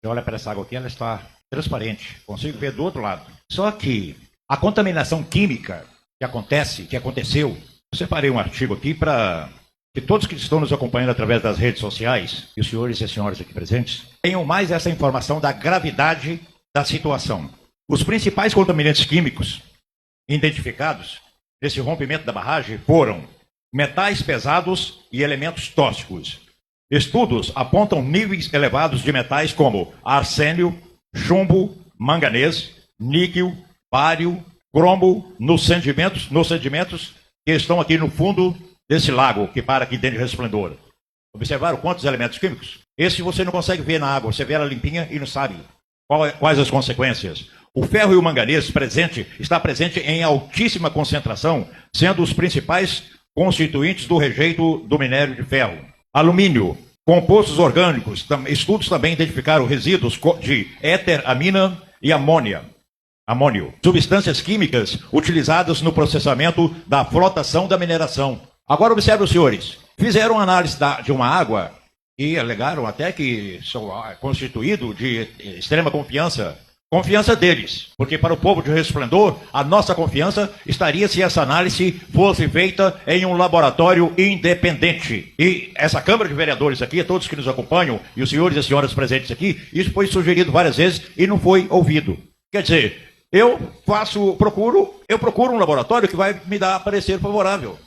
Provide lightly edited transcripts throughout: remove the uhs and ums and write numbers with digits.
Você olha para essa água aqui, ela está transparente. Consigo ver do outro lado. Só que a contaminação química que aconteceu, eu separei um artigo aqui para que todos que estão nos acompanhando através das redes sociais, e os senhores e as senhoras aqui presentes, tenham mais essa informação da gravidade da situação. Os principais contaminantes químicos identificados nesse rompimento da barragem foram metais pesados e elementos tóxicos. Estudos apontam níveis elevados de metais como arsênio, chumbo, manganês, níquel, bário, cromo nos sedimentos que estão aqui no fundo desse lago que para aqui dentro de Resplendor. Observaram quantos elementos químicos? Esse você não consegue ver na água, você vê ela limpinha e não sabe quais as consequências. O ferro e o manganês está presente em altíssima concentração, sendo os principais constituintes do rejeito do minério de ferro. Alumínio, compostos orgânicos, estudos também identificaram resíduos de éter-amina e amônio, substâncias químicas utilizadas no processamento da flotação da mineração. Agora observe os senhores, fizeram análise de uma água e alegaram até que são constituído de extrema confiança deles, porque para o povo de Resplendor, a nossa confiança estaria se essa análise fosse feita em um laboratório independente. E essa Câmara de Vereadores aqui, todos que nos acompanham, e os senhores e as senhoras presentes aqui, isso foi sugerido várias vezes e não foi ouvido. Quer dizer, eu procuro um laboratório que vai me dar parecer favorável.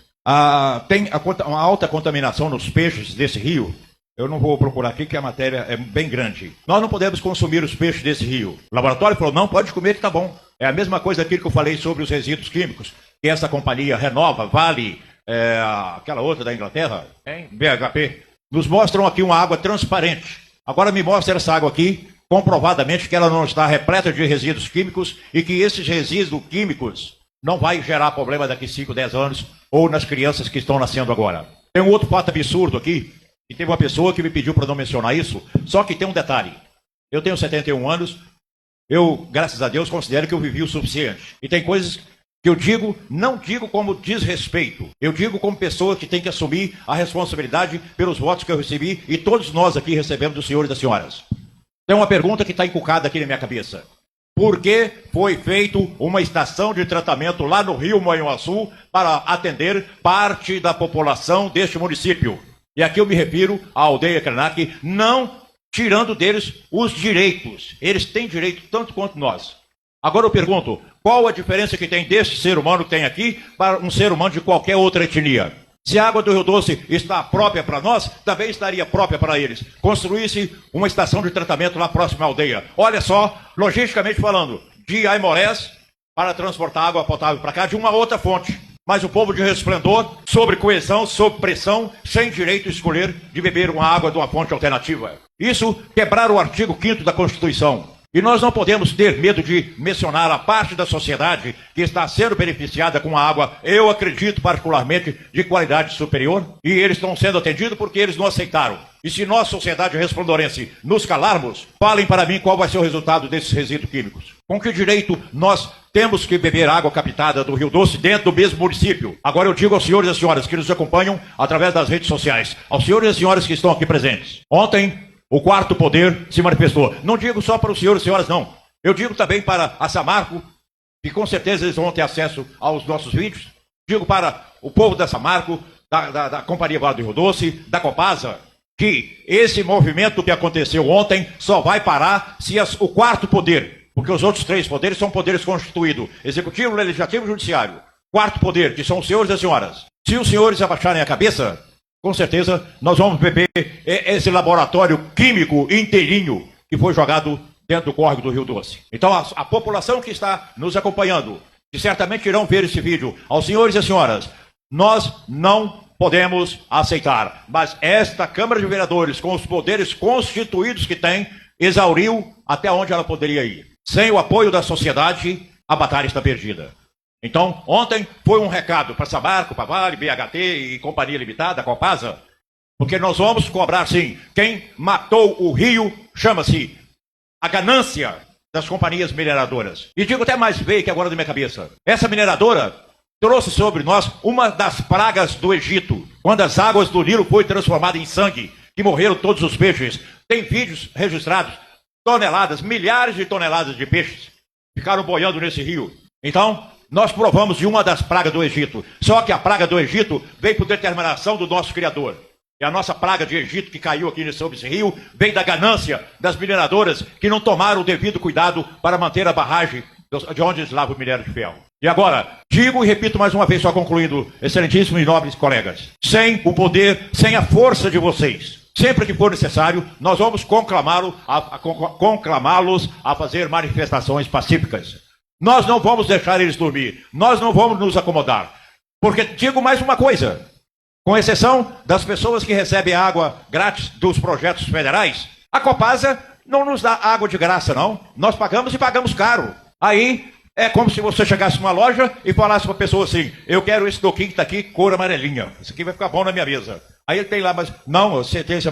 Tem uma alta contaminação nos peixes desse rio. Eu não vou procurar aqui, que a matéria é bem grande. Nós não podemos consumir os peixes desse rio. O laboratório falou, não, pode comer que tá bom. É a mesma coisa aquilo que eu falei sobre os resíduos químicos, que essa companhia Renova, Vale, aquela outra da Inglaterra, BHP, nos mostram aqui uma água transparente. Agora me mostra essa água aqui, comprovadamente que ela não está repleta de resíduos químicos e que esses resíduos químicos não vai gerar problema daqui 5, 10 anos ou nas crianças que estão nascendo agora. Tem um outro fato absurdo aqui, e teve uma pessoa que me pediu para não mencionar isso, só que tem um detalhe. Eu tenho 71 anos, eu, graças a Deus, considero que eu vivi o suficiente. E tem coisas que eu não digo como desrespeito, eu digo como pessoa que tem que assumir a responsabilidade pelos votos que eu recebi, e todos nós aqui recebemos dos senhores e das senhoras. Tem uma pergunta que está encucada aqui na minha cabeça. Por que foi feito uma estação de tratamento lá no Rio Manhuaçu para atender parte da população deste município? E aqui eu me refiro à aldeia Krenak, não tirando deles os direitos. Eles têm direito tanto quanto nós. Agora eu pergunto, qual a diferença que tem desse ser humano que tem aqui para um ser humano de qualquer outra etnia? Se a água do Rio Doce está própria para nós, também estaria própria para eles. Construísse uma estação de tratamento lá próxima à aldeia. Olha só, logisticamente falando, de Aimorés para transportar água potável para cá de uma outra fonte. Mas o povo de Resplendor, sobre coesão, sob pressão, sem direito a escolher de beber uma água de uma fonte alternativa. Isso quebrar o artigo 5º da Constituição. E nós não podemos ter medo de mencionar a parte da sociedade que está sendo beneficiada com a água, eu acredito particularmente, de qualidade superior, e eles estão sendo atendidos porque eles não aceitaram. E se nós, sociedade resplendorense, nos calarmos, falem para mim qual vai ser o resultado desses resíduos químicos. Com que direito nós temos que beber água captada do Rio Doce dentro do mesmo município? Agora eu digo aos senhores e às senhoras que nos acompanham através das redes sociais, aos senhores e às senhoras que estão aqui presentes. Ontem, o quarto poder se manifestou. Não digo só para os senhores e senhoras, não. Eu digo também para a Samarco, que com certeza eles vão ter acesso aos nossos vídeos. Digo para o povo da Samarco, da Companhia Vale do Rio Doce, da Copasa, que esse movimento que aconteceu ontem só vai parar se o quarto poder, porque os outros 3 poderes são poderes constituídos, executivo, legislativo e judiciário. Quarto poder, que são os senhores e as senhoras. Se os senhores abaixarem a cabeça, com certeza nós vamos beber esse laboratório químico inteirinho que foi jogado dentro do córrego do Rio Doce. Então a população que está nos acompanhando, que certamente irão ver esse vídeo, aos senhores e às senhoras, nós não podemos aceitar. Mas esta Câmara de Vereadores, com os poderes constituídos que tem, exauriu até onde ela poderia ir. Sem o apoio da sociedade, a batalha está perdida. Então, ontem foi um recado para Samarco, para Vale, BHT e Companhia Limitada, Copasa, porque nós vamos cobrar, sim. Quem matou o rio chama-se a ganância das companhias mineradoras. E digo até mais veio que agora da minha cabeça. Essa mineradora trouxe sobre nós uma das pragas do Egito, quando as águas do Nilo foi transformadas em sangue, que morreram todos os peixes. Tem vídeos registrados toneladas, milhares de toneladas de peixes ficaram boiando nesse rio. Então, nós provamos de uma das pragas do Egito. Só que a praga do Egito veio por determinação do nosso Criador. E a nossa praga de Egito que caiu aqui sobre esse rio veio da ganância das mineradoras que não tomaram o devido cuidado para manter a barragem de onde eles lavam o minério de ferro. E agora, digo e repito mais uma vez, só concluindo, excelentíssimos e nobres colegas, sem o poder, sem a força de vocês, sempre que for necessário, nós vamos conclamá-los a fazer manifestações pacíficas. Nós não vamos deixar eles dormir, nós não vamos nos acomodar. Porque digo mais uma coisa, com exceção das pessoas que recebem água grátis dos projetos federais, a Copasa não nos dá água de graça, não. Nós pagamos e pagamos caro. Aí é como se você chegasse numa loja e falasse para a pessoa assim, eu quero esse doquinho que está aqui, cor amarelinha. Isso aqui vai ficar bom na minha mesa. Aí ele tem lá, mas não, você quer esse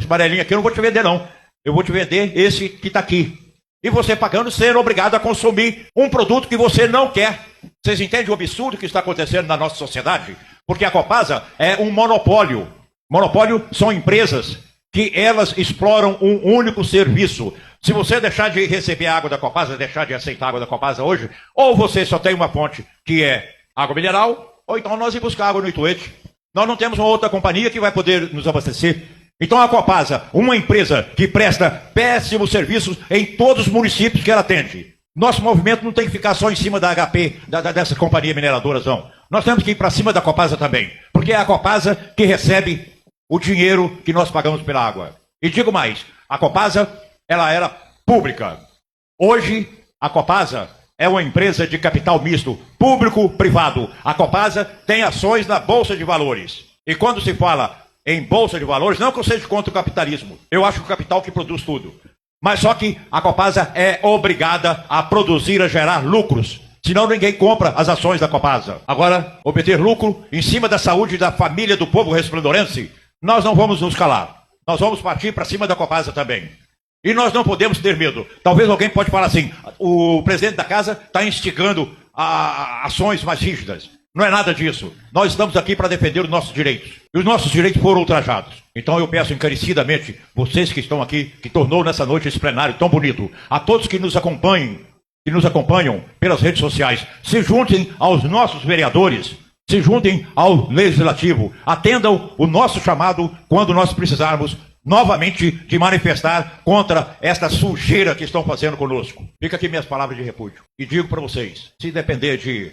amarelinho aqui, eu não vou te vender não. Eu vou te vender esse que está aqui. E você pagando, sendo obrigado a consumir um produto que você não quer. Vocês entendem o absurdo que está acontecendo na nossa sociedade? Porque a Copasa é um monopólio. Monopólio são empresas que elas exploram um único serviço. Se você deixar de receber água da Copasa, deixar de aceitar água da Copasa hoje, ou você só tem uma fonte que é água mineral, ou então nós vamos buscar água no Ituete. Nós não temos uma outra companhia que vai poder nos abastecer. Então a Copasa, uma empresa que presta péssimos serviços em todos os municípios que ela atende. Nosso movimento não tem que ficar só em cima da HP, dessas companhias mineradoras, não. Nós temos que ir para cima da Copasa também, porque é a Copasa que recebe o dinheiro que nós pagamos pela água. E digo mais, a Copasa, ela era pública. Hoje, a Copasa é uma empresa de capital misto, público-privado. A Copasa tem ações na Bolsa de Valores. E quando se fala em Bolsa de Valores, não que eu seja contra o capitalismo. Eu acho que o capital que produz tudo. Mas só que a Copasa é obrigada a produzir, a gerar lucros. Senão ninguém compra as ações da Copasa. Agora, obter lucro em cima da saúde da família do povo resplandorense, nós não vamos nos calar. Nós vamos partir para cima da Copasa também. E nós não podemos ter medo. Talvez alguém pode falar assim, o presidente da casa está instigando a ações mais rígidas. Não é nada disso. Nós estamos aqui para defender os nossos direitos. E os nossos direitos foram ultrajados. Então eu peço encarecidamente, vocês que estão aqui, que tornou nessa noite esse plenário tão bonito, a todos que nos acompanham pelas redes sociais, se juntem aos nossos vereadores, se juntem ao Legislativo, atendam o nosso chamado quando nós precisarmos novamente de manifestar contra esta sujeira que estão fazendo conosco. Fica aqui minhas palavras de repúdio. E digo para vocês, se depender de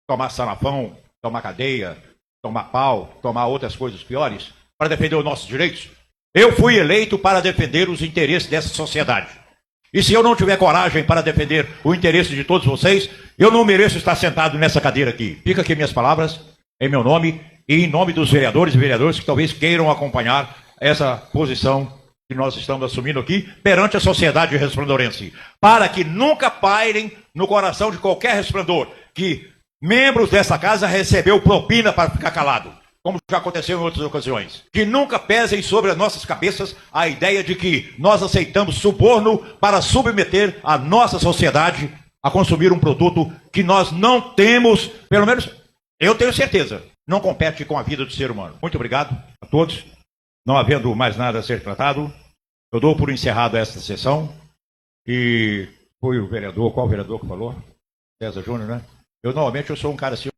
tomar sanafão, tomar cadeia, tomar pau, tomar outras coisas piores, para defender os nossos direitos, eu fui eleito para defender os interesses dessa sociedade. E se eu não tiver coragem para defender o interesse de todos vocês, eu não mereço estar sentado nessa cadeira aqui. Fica aqui minhas palavras, em meu nome e em nome dos vereadores e vereadoras que talvez queiram acompanhar essa posição que nós estamos assumindo aqui perante a sociedade resplandorense. Para que nunca pairem no coração de qualquer resplendor que membros dessa casa recebeu propina para ficar calado, como já aconteceu em outras ocasiões. Que nunca pesem sobre as nossas cabeças a ideia de que nós aceitamos suborno para submeter a nossa sociedade a consumir um produto que nós não temos, pelo menos eu tenho certeza, não compete com a vida do ser humano. Muito obrigado a todos. Não havendo mais nada a ser tratado, eu dou por encerrado esta sessão. E foi o vereador, qual vereador que falou? César Júnior, né? Normalmente eu sou um cara assim.